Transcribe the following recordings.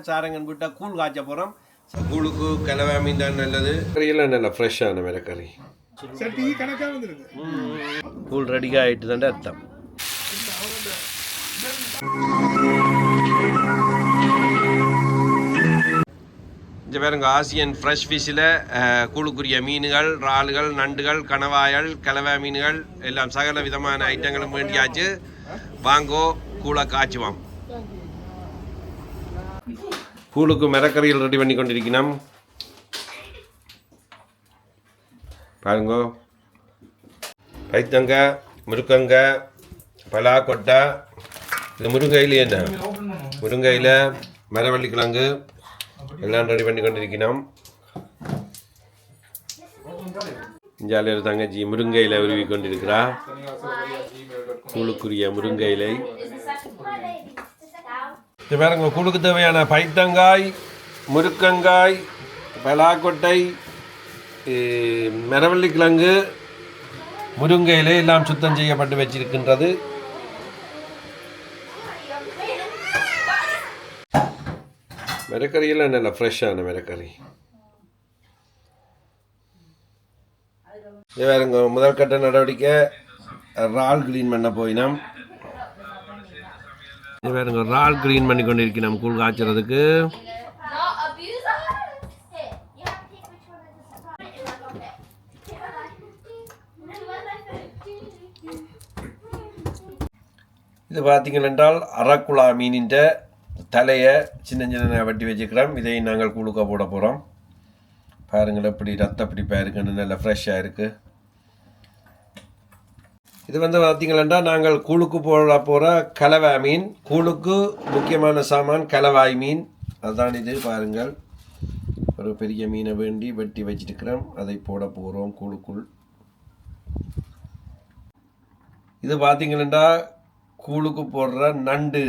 சாரங்கன் விட்டா கூழ் காய்ச்ச போகிறோம். கூழுக்கு கிளவா மீன் தான் நல்லது. கறியெல்லாம் நல்லா ஃப்ரெஷ்ஷான மிளக்கறி கூழ் ரெடியாக ஆகிட்டு தான் அர்த்தம். இங்கே பாருங்க, ஆசியன் ஃப்ரெஷ் ஃபிஷ்ஷில் கூழுக்குரிய மீன்கள், இறால்கள், நண்டுகள், கணவாய்கள், கிளவா மீன்கள் எல்லாம் சகல விதமான ஐட்டங்களும் வேண்டியாச்சு. வாங்கோ கூழை காய்ச்சுவோம். கூழுக்கு மிளக்கறிகள் ரெடி பண்ணி கொண்டிருக்கணும். பாருங்க, பைத்தங்காய், முருங்கங்காய், பலாக்கொட்டை, இது முருங்கையில் என்ன முருங்கையில் மரவள்ளி கிழங்கு எல்லாம் ரெடி பண்ணி கொண்டிருக்கணும். இஞ்சால ஒரு தங்கச்சி முருங்கையில் உருவி கொண்டிருக்கிறா. கூழுக்குரிய முருங்கை இலை. பாருங்க, கூழுக்கு தேவையான பைத்தங்காய், முருக்கங்காய், பலாக்கொட்டை, மரவள்ளி கிழங்கு, முருங்கை இலை எல்லாம் சுத்தம் செய்யப்பட்டு வச்சிருக்கின்றது. மிளக்கறியெல்லாம் நல்லா ஃப்ரெஷ்ஷான மிளக்கறி. வேறுங்க, முதல் கட்ட நடவடிக்கை இறால் கிளீன் பண்ண போயினோம். வேறுங்க, இறால் கிளீன் பண்ணி கொண்டு இருக்கணும் கூழ் காய்ச்சறதுக்கு. இது பார்த்தீங்கன்னால் அரக்குழா மீனின் தலையை சின்ன சின்ன வெட்டி வச்சுக்கிறோம். இதையும் நாங்கள் கூழுக்க போட போகிறோம். பாருங்கள் எப்படி ரத்த பிடிப்பாக இருக்குன்னு, நல்லா ஃப்ரெஷ்ஷாக இருக்குது. இது வந்து பார்த்தீங்களா, நாங்கள் கூழுக்கு போட போகிற கலவாய் மீன். கூழுக்கு முக்கியமான சாமான் கலவாய் மீன். அதுதான் இது. பாருங்கள், ஒரு பெரிய மீனை வேண்டி வெட்டி வச்சிருக்கிறோம். அதை போட போகிறோம் கூழுக்குள். இது பார்த்தீங்களா, கூழுக்கு போடுற நண்டு.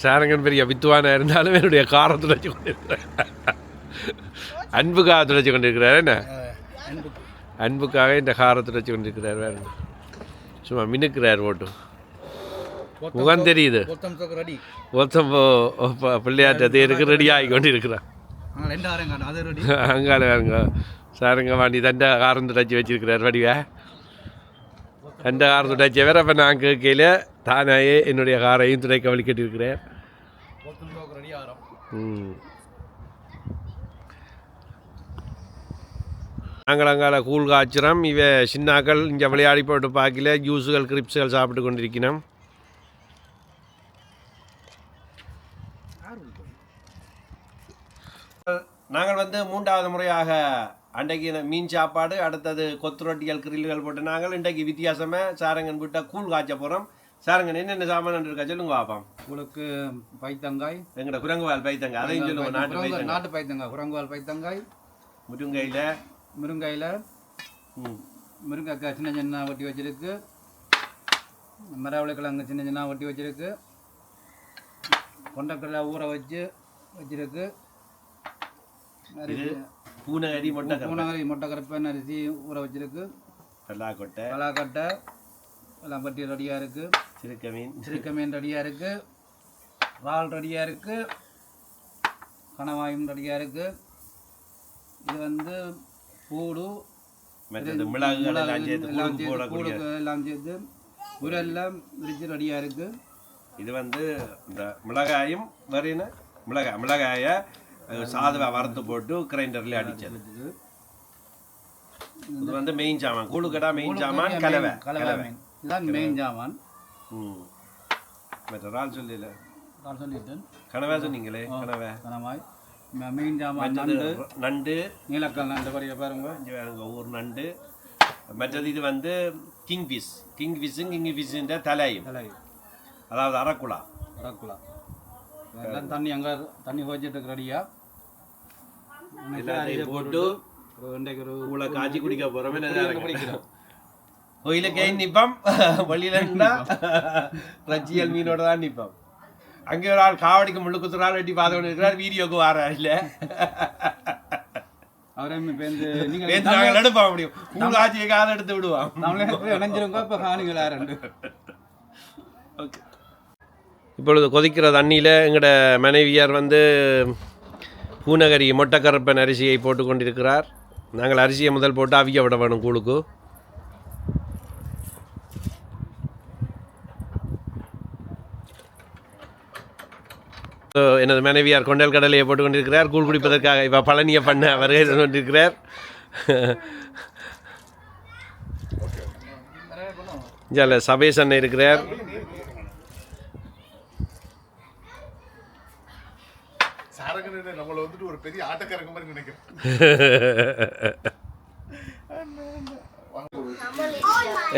சாரங்கன் பெரிய வித்துவானா இருந்தாலும் என்னுடைய காரத்தை வச்சு கொண்டிருக்கிறேன். அன்புக்காக துடைச்சு கொண்டிருக்கிறார். என்ன அன்புக்காக இந்த காரத்தை வச்சு கொண்டிருக்கிறார். வேற சும்மா மினுக்கிறார். ஓட்டு முகம் தெரியுது. ஒருத்தம் பிள்ளையாட்ட தேருக்கு ரெடி ஆகி கொண்டு இருக்கிறான். அங்கால வேறுங்க சாருங்க வாண்டி தண்டை காரம் துடைச்சி வச்சிருக்கிறார். வடிவா தண்டை காரம் துடைச்ச வேற. அப்போ நான் கேட்கையில் தானாயே என்னுடைய காரையும் துடைக்க வலிக்கட்டிருக்கிறேன். நாங்கள் அங்கால கூழ் காய்ச்சிறோம். இவ சின்னாக்கள் இங்கே விளையாடி போட்டு பார்க்கல ஜூஸுகள் கிரிப்ஸுகள் சாப்பிட்டு கொண்டிருக்கணும். நாங்கள் வந்து 3வது முறையாக அன்றைக்கு மீன் சாப்பாடு, அடுத்தது கொத்து ரொட்டிகள், கிரில்கள் போட்டு நாங்கள் இன்றைக்கு வித்தியாசமாக சாரங்கன் விட்டால் கூழ் காய்ச்ச போகிறோம். சாரங்கன் என்னென்ன சாமான் இருக்கா சொல்லுங்க பார்ப்போம். உங்களுக்கு பைத்தங்காய், எங்கட குரங்குவால் பைத்தங்காய், அதையும் சொல்லுங்க. நாட்டு பைத்தங்காய், குரங்குவால் பைத்தங்காய், முருங்கையில் முருங்கைக்காய் சின்ன சின்ன வெட்டி வச்சிருக்கு, மரவள்ளி கிழங்கு சின்ன சின்ன வெட்டி வச்சிருக்கு, கொண்டக்கடலை ஊற வச்சிருக்கு, பூனகரி மொட்டை கருப்பன் அரிசி ஊற வச்சிருக்கு, பலாக்கொட்டை எல்லாம் பட்டி ரெடியாக இருக்குது, சிறுக்க மீன் ரெடியாக இருக்குது, இறால் ரெடியாக இருக்குது, கணவாயும் ரெடியாக இருக்குது. இது வந்து பூடு, கூழுக்கு எல்லாம் சேர்த்து உரெல்லாம் விரிச்சு ரெடியாக இருக்குது. இது வந்து இந்த மிளகாயும் வரையின மிளகாயை சாதவை வறுத்து போட்டு கிரைண்டர்ல அடிச்சது. இது வந்து மெயின் சாமான். கூழுக்கடா மெயின் சாமான் கலவை இதுதான் மெயின் சாமான். மற்ற இறால் சொல்லியில சொல்லிட்டேன். கனவா சொன்னீங்களே. கனவாய் மெயின் சாமான். நண்டு, நீலக்கல் நண்டு பாருங்க. ஒரு நண்டு. மற்றது இது வந்து கிங் ஃபிஷ்ஷும் தலையும், அதாவது அரக்குழா. எல்லாம் தண்ணி வச்சுட்டு ரெடியா போட்டு உங்களை காய்ச்சி குடிக்க போறோம். கோயில கை நிற்போம், வழியில ரச்சியல் மீனோட தான் நிற்போம். அங்கே ஒரு ஆள் காவடிக்கு முள்ளுக்குத்துற ஆள் வெட்டி பார்த்து கொண்டு இருக்கிறார். வீடியோக்கு வார இல்லை, நாங்கள் எடுப்போம். முடியும் உங்கள் ஆட்சியை காதை எடுத்து விடுவோம். இணைஞ்சிருங்க. இப்போ காணிகளா ரெண்டு. ஓகே. இப்பொழுது கொதிக்கிற தண்ணியில் எங்களோட மனைவியார் வந்து பூனகரி மொட்டைக்கரப்பன் அரிசியை போட்டு கொண்டிருக்கிறார். நாங்கள் அரிசியை முதல் போட்டு அவிய விட வேணும் கூழுக்கு. எனது மனைவியார் கொண்டல் கடலையை போட்டு கொண்டிருக்கிறார். கூழ் குடிப்பதற்காக இப்போ பழனியை பண்ண வருகை தந்து கொண்டிருக்கிறார். இங்கே சபேஷ் அண்ணன் இருக்கிறார்.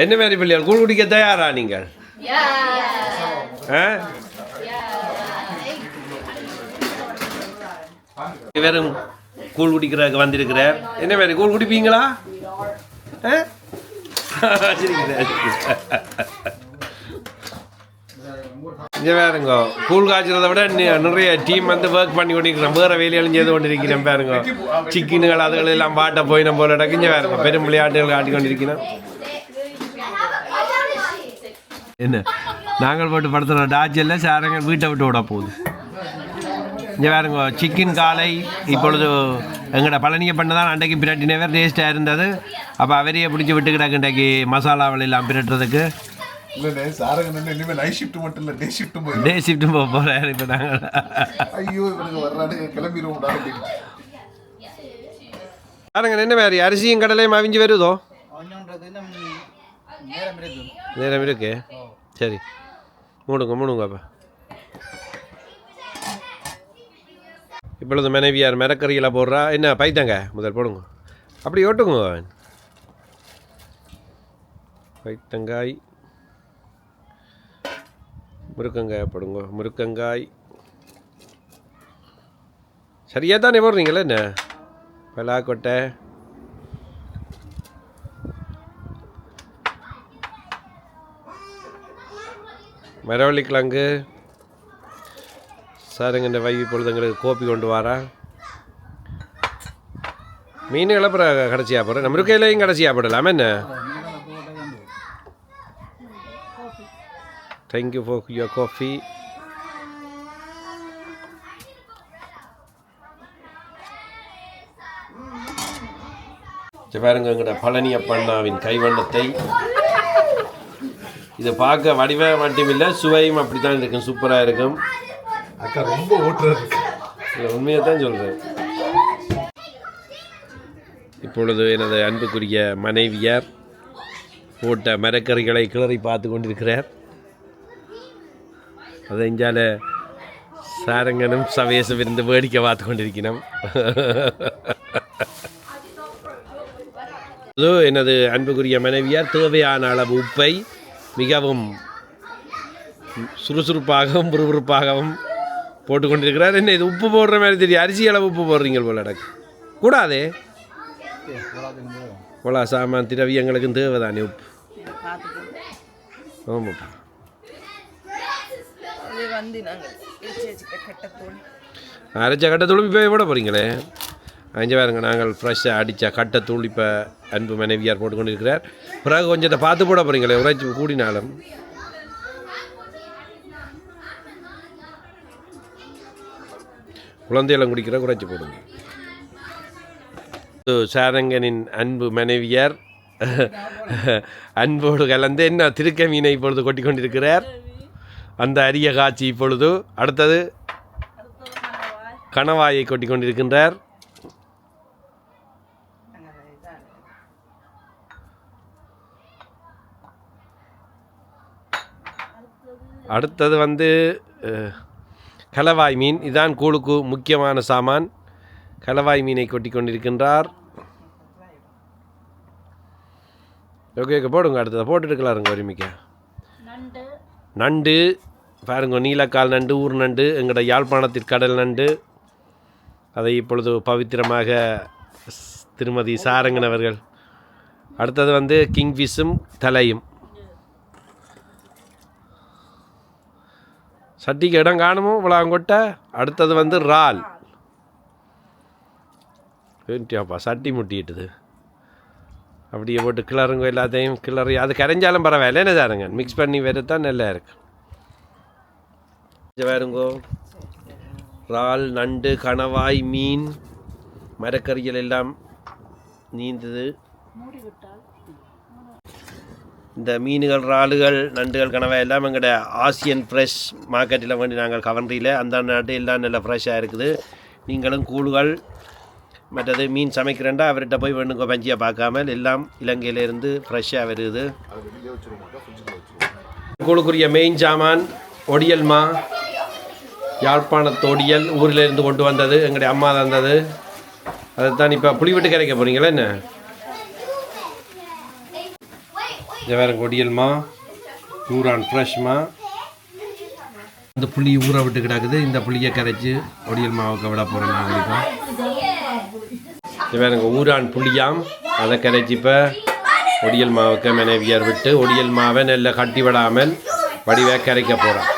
என்ன மாதிரி பிள்ளைகள் கூழ் குடிக்க தயாரா நீங்கள்? வெறும் கூழ் குடிக்கிறதுக்கு வந்திருக்கிறார். என்ன மாதிரி கூழ் குடிப்பீங்களா? இங்கே வேறுங்க கூழ் காய்ச்சறதை விட நிறைய டீம் வந்து ஒர்க் பண்ணி கொண்டிருக்கிறோம். வேறு வேலையாலும் செய்து கொண்டிருக்கிறோம். பாருங்க சிக்கனுகள் அதுகள் எல்லாம் பாட்ட போய் நம்ம போல இங்கே வேறுங்க பெரும் விளையாட்டுகள் காட்டி கொண்டிருக்கிறோம். என்ன நாங்கள் போட்டு படுத்துகிற டாச்செல்லாம் சாரங்கள் வீட்டை விட்டு விட போகுது. இங்கே வேறுங்க சிக்கன் காலை இப்பொழுது எங்களோட பழனியை பண்ண தான் அன்றைக்கு பிரட்டினவே டேஸ்ட்டாக இருந்தது. அப்போ அவரையே பிடிச்சி விட்டு கிடக்கு இன்றைக்கு மசாலாவில் எல்லாம் பிரட்டுறதுக்கு. டே ஷிஃப்ட்டும் போக போகிறேன் இப்போ நாங்கள். பாருங்க என்ன மாதிரி அரிசியும் கடலையும் அவிஞ்சு வருதோ? நேரம் இருக்கு. சரி மூடுங்க அப்போ. இப்பொழுது மனைவியார் மிரக்கறியில் போடுறா. என்ன பைத்தங்க முதல் போடுங்க. அப்படி ஓட்டுங்க. பைத்தங்காய் முருக்கங்காய் போடுங்க. முருக்கங்காய் சரியாக தானே போடுறீங்களே? என்ன பலாக்கொட்டை மரவள்ளிக்கிழங்கு சாருங்க. இந்த வைவி பொழுது எங்களுக்கு கோப்பி கொண்டு வரா. மீன் இழப்புற கடைசியாக போடுறேன். நம்ம இருக்கையிலையும் கடைசியாக போடலாமே. என்ன தேங்க்யூ ஃபார் யுவர் காஃபி. பாருங்க எங்கட பழனி அப்பண்ணாவின் கைவண்ணத்தை. இதை பார்க்க வடிவ மட்டும் இல்லை சுவையும் அப்படித்தான் இருக்கும். சூப்பராக இருக்கும். அக்கா ரொம்ப ஓட்டுறது உண்மையை தான் சொல்கிறேன். இப்பொழுது எனது அன்புக்குரிய மனைவியார் போட்ட மரக்கறிகளை கிளறி பார்த்து கொண்டிருக்கிறார். அதை இஞ்சால சாரங்கனும் சவேசம் இருந்து வேடிக்கை பார்த்து கொண்டிருக்கிறோம். எனது அன்புக்குரிய மனைவியார் தேவையான அளவு உப்பை மிகவும் சுறுசுறுப்பாகவும் விறுவிறுப்பாகவும் போட்டுக்கொண்டிருக்கிறார். என்ன இது உப்பு போடுற மாதிரி தெரியும். அரிசி அளவு உப்பு போடுறீங்க போல எனக்கு கூடாதே. போலா சாமான் திரவியங்களுக்கும் தேவைதானே உப்பு. ஆமாப்பா அரைச்ச கட்டத்தூள் இப்போ போட போகிறீங்களே. அஞ்சு பாருங்க நாங்கள் ஃப்ரெஷ்ஷாக அடித்த கட்டத்தூள் இப்போ அன்பு மனைவியார் போட்டுக்கொண்டிருக்கிறார். பிறகு கொஞ்சத்தை பார்த்து போட போகிறீங்களே உரைச்சி கூடினாலும். குழந்தையெல்லாம் குடிக்கிற குறைச்சி போடுங்க. சாரங்கனின் அன்பு மனைவியார் அன்போடு கலந்து என்ன திருக்க மீனை இப்பொழுது கொட்டி கொண்டிருக்கிறார். அந்த அரிய காட்சி இப்பொழுது. அடுத்தது கணவாயை கொட்டி கொண்டிருக்கின்றார். அடுத்தது வந்து கலவாய் மீன். இதான் கூழுக்கு முக்கியமான சாமான். கலவாய் மீனை கொட்டி கொண்டிருக்கின்றார். ஓகே போடுங்க. அடுத்ததை போட்டுருக்கலாருங்க ஒருமிக்க. நண்டு பாருங்க நீலக்கால் நண்டு, ஊர் நண்டு, எங்களோட யாழ்ப்பாணத்திற்கு கடல் நண்டு. அதை இப்பொழுது பவித்திரமாக திருமதி சாரங்கன் அவர்கள். அடுத்தது வந்து கிங்ஃபிஷும் தலையும். சட்டிக்கு இடம் காணுமோ விளாங்கொட்டை. அடுத்தது வந்து இறால். வேண்டியாப்பா சட்டி முட்டிட்டுது. அப்படியே போட்டு கிளறுங்க எல்லாத்தையும் கிளறி. அது கரைஞ்சாலும் பரவாயில்ல. என்ன சாருங்க மிக்ஸ் பண்ணி வரத்தான் நல்லா இருக்கு. பாருங்கோ, இறால், நண்டு, கணவாய், மீன், மரக்கறிகள் எல்லாம் நீந்தது. இந்த மீன்கள், இறாலுகள், நண்டுகள், கணவாய் எல்லாம் எங்களோட ஆசியன் ஃப்ரெஷ் மார்க்கெட்டில் வேண்டி நாங்கள் கவர்ன்றியில் அந்த நாட்டு எல்லாம் நல்லா ஃப்ரெஷ்ஷாக இருக்குது. நீங்களும் கூழ்கள் மற்றது மீன் சமைக்கிறேன்டா அவர்கிட்ட போய் வேணுங்க பஞ்சியாக பார்க்காமல் எல்லாம் இலங்கையிலேருந்து ஃப்ரெஷ்ஷாக வருது. கூழுக்குரிய மெயின் சாமான் ஒடியல்மா, யாழ்ப்பாணத்து ஒடியல் ஊரிலேருந்து கொண்டு வந்தது, எங்களுடைய அம்மா தந்தது. அதைத்தான் இப்போ புளி விட்டு கரைக்க போகிறீங்களா என்ன? இது வேறு ஒடியல்மா, ஊரான் ஃப்ரெஷ்மா. இந்த புளி ஊற விட்டு கிடக்குது, இந்த புளியை கரைச்சி ஒடியல் மாவுக்கு விட போகிறோம் நாங்கள். இப்போ இது வேறு ஊரான் புளியாம், அதை கரைச்சி இப்போ ஒடியல் மாவுக்கு மனைவியார் விட்டு ஒடியல் மாவை நெல்லை கட்டி விடாமல் வடிவாக கரைக்க போகிறோம்.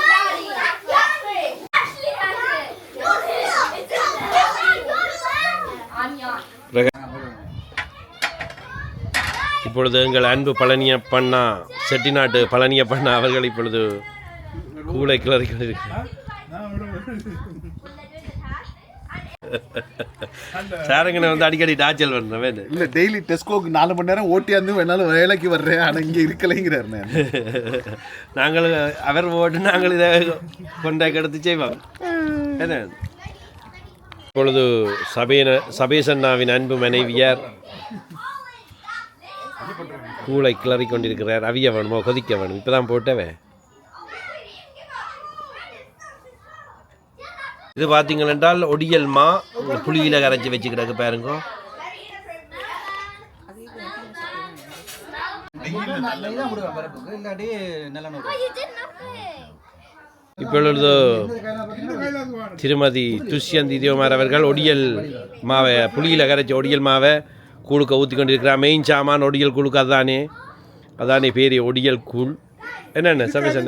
இப்பொழுது எங்கள் அன்பு பழனியப்பண்ணா, செட்டிநாட்டு பழனியப்பண்ணா அவர்கள் இப்பொழுது கூளை கிளறி கொண்டிருக்கிறார். சாரங்கனை வந்து அடிக்கடி டாச்சல் பண்ணுறேன். இல்லை, டெய்லி டெஸ்கோக்கு 4 மணி நேரம் ஓட்டியாந்து வேணாலும் வேலைக்கு வர்றேன், ஆனால் இங்கே இருக்கலைங்கிறார். நாங்கள் அவர் ஓட்டு நாங்கள் இதை கொண்டாக்கி எடுத்து செய்வோம். என்ன இப்பொழுது சபேசண்ணாவின் அன்பு மனைவியார் கூளை கிளறி கொண்டிருக்கிறார். அவிய வேணுமோ கொதிக்க வேணும், இப்போ தான் போட்டவே. இது பார்த்தீங்கள் என்றால் ஒடியல்மா புளியில் கரைச்சி வச்சுக்கிட்டாங்க பாருங்க. இப்பொழுது திருமதி துஷ்யந்தி தேவமார் அவர்கள் ஒடியல் மாவை புளியில் கரைச்சி ஒடியல் மாவை கூழுக்க ஊற்றி கொண்டிருக்கிறார். மெயின் சாமான் ஒடியல் கூழுக்கு அதானே பேர் ஒடியல் கூழ். என்னென்ன சமைச்ச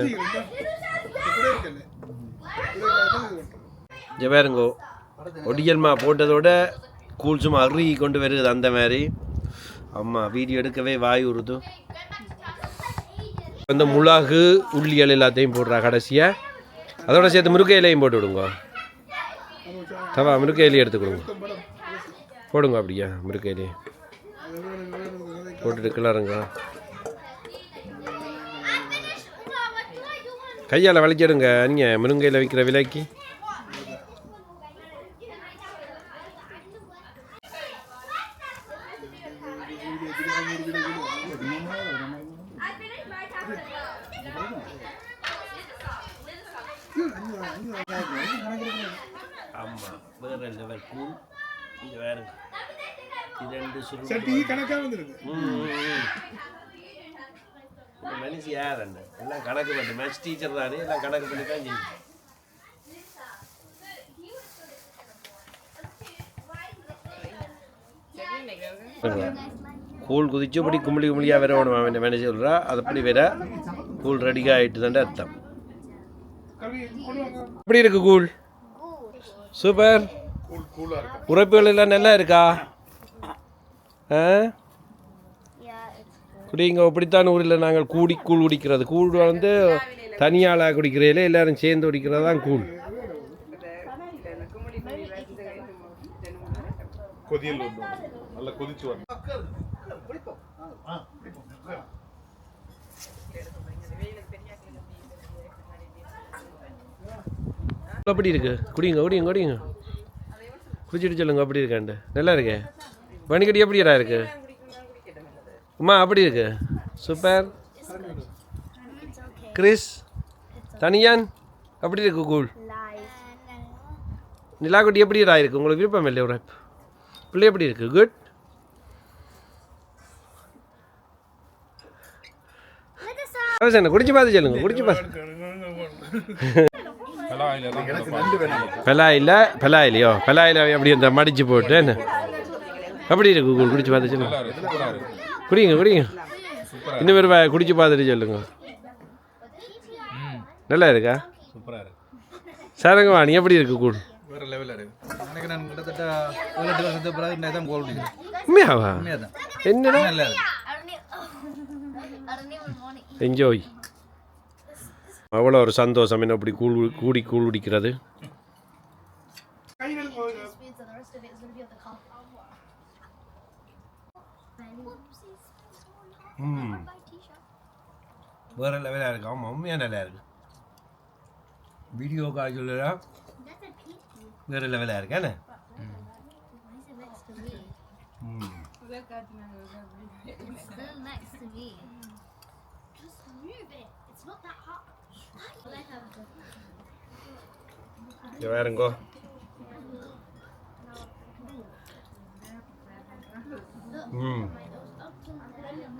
ஜபாருங்கோ ஒடியல்மா போட்டதோட கூழ் சும்மா அருகி கொண்டு வருது. அந்த மாதிரி அம்மா வீடியோ எடுக்கவே வாய் உறுது. அந்த மிளகு உள்ளியல் எல்லாத்தையும் போடுறா கடைசியாக. அதோட சேர்த்து முருங்கை இலையும் போட்டு விடுங்க. தவா முருங்கை இலையை எடுத்து கொடுங்க, போடுங்க. அப்படியா முருங்கை இலையை போட்டுட்டு கிளறுங்க. கையால் வலிச்சிடுங்க நீங்கள் முருங்கையில் வைக்கிற விலைக்கு. ஆமாம், வேறு லெவல் கூழ். இது வேறு மனுஷி யார் என்ன எல்லாம் கணக்கு பண்ணி மேக்ஸ் டீச்சர் தானே, எல்லாம் கணக்கு பண்ணி தான் செய்யும். கூழ் குதிச்சபடி கும்பலியாக வேற வேணும். அவன் மேனேஜ் சொல்கிறா அதுபடி வேற கூழ் ரெடியாக ஆகிட்டு தானே அர்த்தம். எப்படி இருக்கு கூழ்? சூப்பர். உரைப்புகள் எல்லாம் நல்லா இருக்கா? குடிங்க. இப்படித்தான் ஊரில் நாங்கள் கூழ் குடிக்கிறது. கூழ் வந்து தனியாளாக குடிக்கிறதில்ல, எல்லாரும் சேர்ந்து குடிக்கிறது தான் கூழ். அப்படி இருக்கு. குடிங்க குடிங்க குடிங்க, குடிச்சிட்டு சொல்லுங்க அப்படி இருக்காண்டு. நல்லா இருக்கு. வணிகடி எப்படிடா இருக்கு அம்மா? அப்படி இருக்கு. சூப்பர். கிறிஸ், தனியான் அப்படி இருக்கு கூழ். நிலாக்குட்டி எப்படிடா இருக்கு? உங்களுக்கு விருப்பம் இல்லை ஒரு பிள்ளை எப்படி இருக்கு? குட். குடிச்சு பார்த்து சொல்லுங்க. குடிச்சு பார்த்து. பெலாயிலையோ? பெலாயில அப்படி அந்த மடிச்சு போட்டு என்ன அப்படி இருக்கு கூழ். குடிச்சு பார்த்து சொல்லுங்க. குடிங்க குடிங்க. இன்னும் ஒரு குடிச்சு பார்த்துட்டு சொல்லுங்க. நல்லா இருக்கா? சூப்பராக இருக்கு. சாரங்கம்மா நீ எப்படி இருக்கு கூழ்? வேறு லெவலில் இருக்குது. எனக்கு நான் கிட்டத்தட்ட 18 வருஷத்துக்கு பிறகு இன்னும் தான் கோல் குடிக்கிறேன். உண்மையாவா? உண்மையாக தான். என்னடா? நல்லா இருக்கு. என்ஜாய். அவ்வளோ ஒரு சந்தோஷம் என்ன அப்படி கூடி கூழ் குடிக்கிறது. வேற லெவலாக இருக்கு. ஆமாம், உண்மையாக நல்லா இருக்கு. வீடியோ கால் சொல்லலாம் வேற லெவலாக இருக்கு. என்ன வேறுங்கோ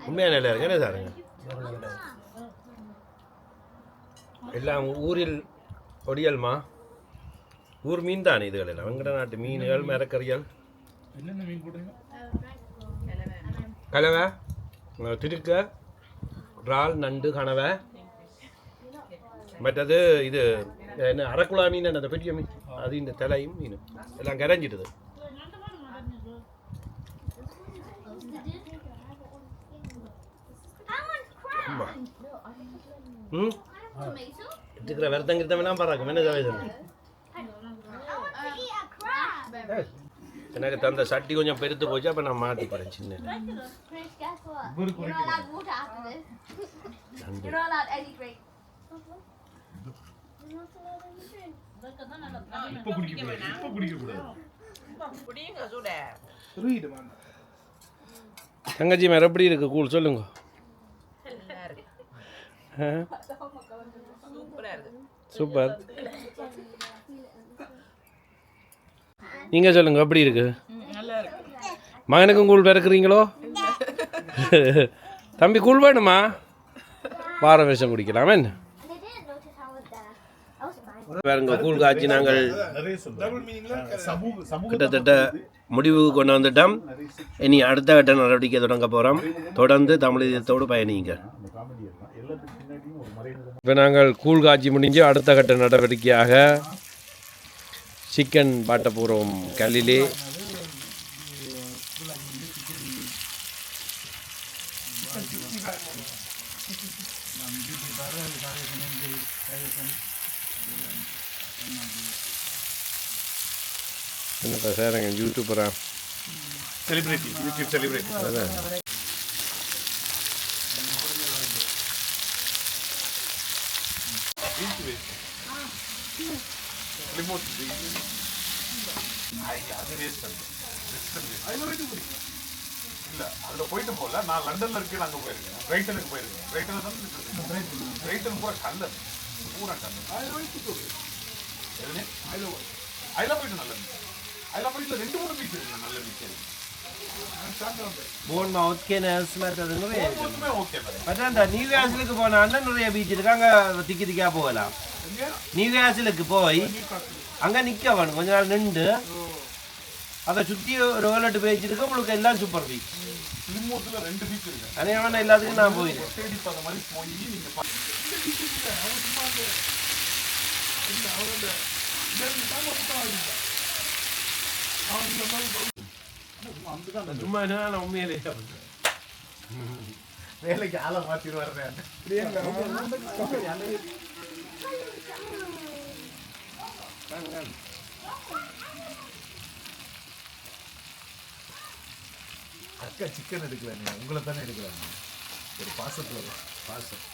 உண்மையாக நல்லா இருக்கு. என்ன சாருங்க எல்லாம் ஊரில் ஒடியல்மா ஊர் மீன் தானே இதுகள் எல்லாம் வெங்கட நாட்டு மீன்கள் மரக்கறிகள் என்னென்ன மீன் போடுறீங்க? கலவை திருக்க இறால் நண்டு கனவை மற்றது இது என்ன அரக்குழா மீன் அந்த பெரிய மீன் அது இந்த தலையும் மீன் எல்லாம் கரைஞ்சிடுது. இருக்கிற வருத்தங்கிருத்தமெல்லாம் பாராக்கும். என்ன ஜாவேது எனக்கு தந்த சட்டி கொஞ்சம் பெருத்து போச்சு. அப்போ நான் மாட்டி போகிறேன் சின்ன. தங்கச்சி மேல எப்படி இருக்கு கூழ் சொல்லுங்க. சூப்பர். நீங்க சொல்லுங்க எப்படி இருக்கு. மகனுக்கும் கூழ் பிறக்குறீங்களோ? தம்பி கூழ் வேணுமா? வாரம் விஷம் குடிக்கலாம். என்ன பாருங்க கூழ் காய்ச்சி நாங்கள் கிட்டத்தட்ட முடிவுக்கு கொண்டு வந்துட்டோம். இனி அடுத்த கட்ட நடவடிக்கை தொடங்க போகிறோம். தொடர்ந்து தமிழகத்தோடு பயணிங்க. இப்போ நாங்கள் கூழ் காய்ச்சி முடிஞ்சு அடுத்த கட்ட நடவடிக்கையாக சிக்கன் பாட்ட போகிறோம் கல்லிலே. என்னப்பா சார் எங்கள் யூடியூபரா செலிபிரிட்டி யூடியூப் செலிபிரிட்டி அதான் இல்ல அதுல போயிட்டு போல. நான் லண்டன்ல இருக்கேன், அங்க போயிருக்கேன். பிரைட்டனுக்கு போயிருக்கேன். பிரைட்டன் பூரா கல்லர், பூரா கல்லர். அதுல போயிட்டு நல்ல அதுல போயிட்டு 2-3 பீச் இருக்கு நல்ல பீச். போர்ன்மவுத் கெனல்ஸ் மற்றதுங்க ஓகே. அந்த நியூயார்க்கு போனான்னா நிறைய பீச் இருக்கு. அங்கே திக்கி திக்கா போகலாம். நியூயார்க்கு போய் அங்கே நிற்க வேணும் கொஞ்ச நாள் நின்று அதை சுற்றி ஒரு 7-8 பீச் இருக்கு. உங்களுக்கு எல்லாம் சூப்பர் பீச். லிமோஸ்ல 2 பீச் இருக்கு. அநேகமான எல்லாத்துக்கும் நான் போயிருக்கேன். தேடி அந்த மாதிரி போய் நீங்க சும்மா என்ன உண்மையிலே வேலைக்கு ஆளை மாத்திடுவாரு. அக்கா சிக்கன் எடுக்கல, நீங்க உங்களை தானே எடுக்கிறாங்க. ஒரு பாசத்துல பாசம்.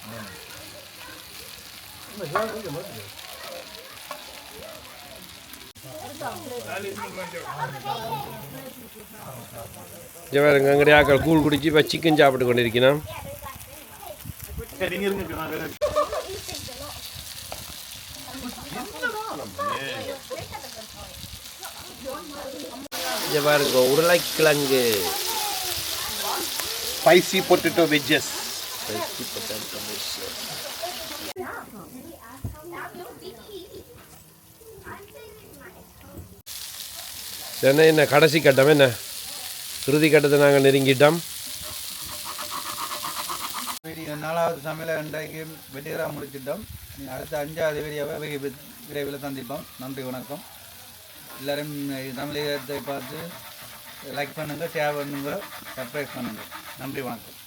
ஜவாருங்க அங்கடியாக்கள் கூழ் குடிச்சு இப்போ சிக்கன் சாப்பிட்டு கொண்டிருக்கணும். ஜவாருங்க உருளைக்கிழங்கு ஸ்பைசி பொட்டேட்டோ வெஜ்ஜஸ். என்ன கடைசி கட்டம், என்ன இறுதி கட்டத்தை நாங்கள் நெருங்கிட்டோம். 4வது சமையலை இன்றைக்கு வெற்றிகரமாக முடிச்சிட்டோம். அடுத்த 5வது வீடியோவை விரைவில் சந்திப்போம். நன்றி, வணக்கம். எல்லோரும் தமிழகத்தை பார்த்து லைக் பண்ணுங்கள், ஷேர் பண்ணுங்கள், சப்ஸ்கிரைப் பண்ணுங்கள். நன்றி, வணக்கம்.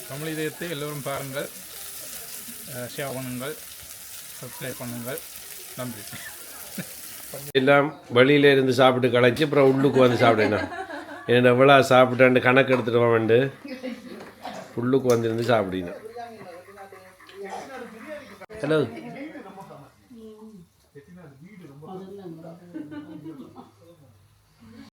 தமிழ் இதயத்தை எல்லோரும் பாருங்கள். ஷேர் பண்ணுங்கள், சப்ஸ்கிரைப் பண்ணுங்கள். நன்றி. எல்லாம் வெளியில இருந்து சாப்பிட்டு களைச்சி அப்புறம் உள்ளுக்கு வந்து சாப்பிடணும். என்ன எவ்வளோ சாப்பிட்டாண்டு கணக்கு எடுத்துகிட்டு வாண்டு உள்ளுக்கு வந்துருந்து சாப்பிடணும். ஹலோ